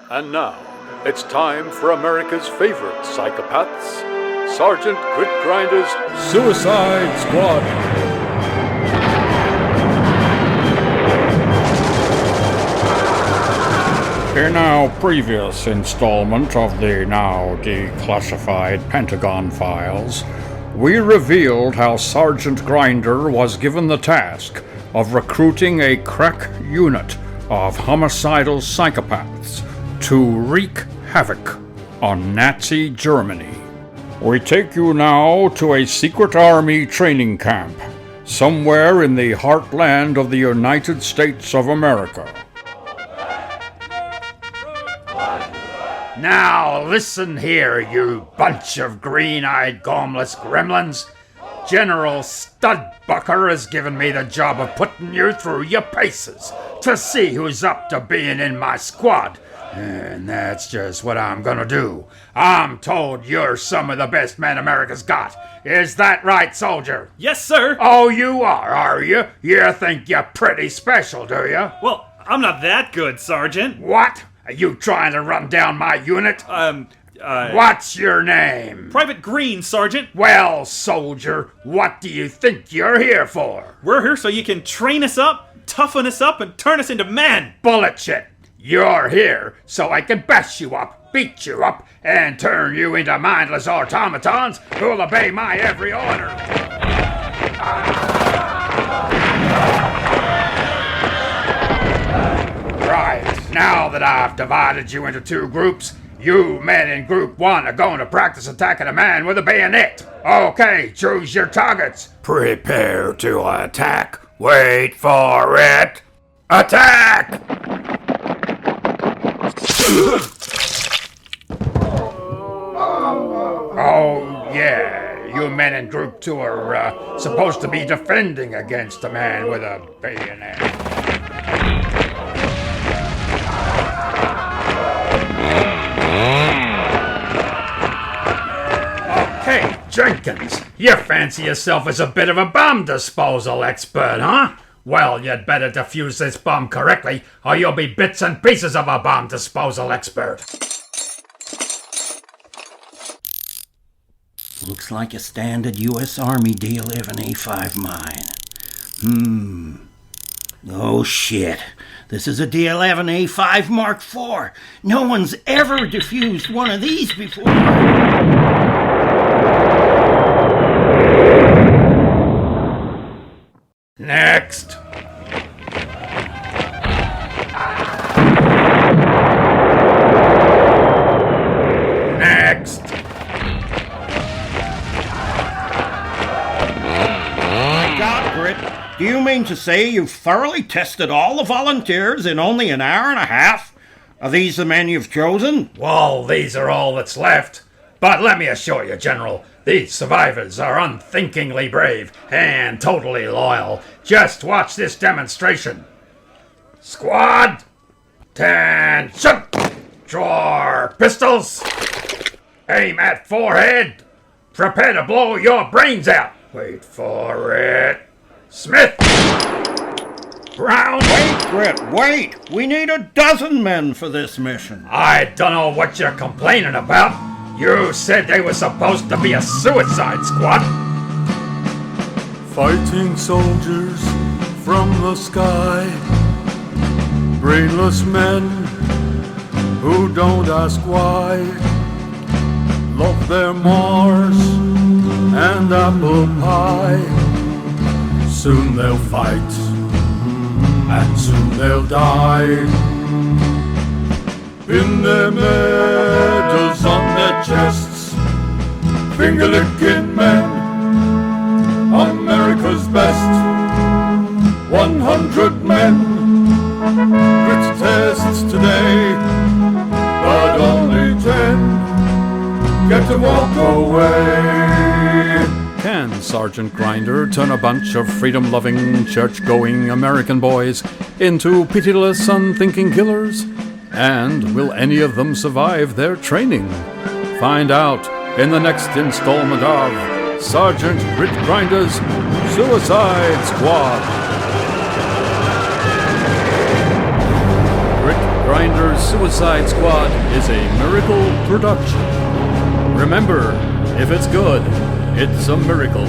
And now, it's time for America's favorite psychopaths, Sergeant Grit Grinder's Suicide Squad. In our previous installment of the now declassified Pentagon files, we revealed how Sergeant Grinder was given the task of recruiting a crack unit of homicidal psychopaths to wreak havoc on Nazi Germany. We take you now to a secret army training camp, somewhere in the heartland of the United States of America. Now listen here, you bunch of green-eyed, gormless gremlins. General Studbucker has given me the job of putting you through your paces to see who's up to being in my squad. And that's just what I'm gonna do. I'm told you're some of the best men America's got. Is that right, soldier? Yes, sir. Oh, you are you? You think you're pretty special, do you? Well, I'm not that good, Sergeant. What? Are you trying to run down my unit? What's your name? Private Green, Sergeant. Well, soldier, what do you think you're here for? We're here so you can train us up, toughen us up, and turn us into men. Bullshit. You're here so I can bash you up, beat you up, and turn you into mindless automatons who'll obey my every order. Right, now that I've divided you into two groups, you men in Group 1 are going to practice attacking a man with a bayonet. Okay, choose your targets. Prepare to attack. Wait for it. Attack! Oh, yeah. You men in Group 2 are supposed to be defending against a man with a bayonet. Okay, Jenkins, you fancy yourself as a bit of a bomb disposal expert, huh? Well, you'd better defuse this bomb correctly, or you'll be bits and pieces of a bomb disposal expert. Looks like a standard U.S. Army D11A5 mine. Oh shit. This is a D11A5 Mark IV. No one's ever defused one of these before. Next. Next. God, Grit, do you mean to say you've thoroughly tested all the volunteers in only an hour and a half? Are these the men you've chosen? Well, these are all that's left. But let me assure you, General, these survivors are unthinkingly brave and totally loyal. Just watch this demonstration. Squad, attention! Draw pistols. Aim at forehead. Prepare to blow your brains out. Wait for it. Smith! Brown! Wait, Grit, wait! We need 12 men for this mission. I don't know what you're complaining about. You said they were supposed to be a suicide squad. Fighting soldiers from the sky, brainless men who don't ask why, love their Mars and apple pie. Soon they'll fight, and soon they'll die. Pin their medals on their chests, finger-licking men, America's best. 100 men, grit tests today, but only 10 get to walk away. Can Sergeant Grinder turn a bunch of freedom-loving, church-going American boys into pitiless, unthinking killers? And will any of them survive their training? Find out in the next installment of Sergeant Grit Grinder's Suicide Squad. Grit Grinders Suicide Squad is a miracle production. Remember, if it's good, it's a miracle.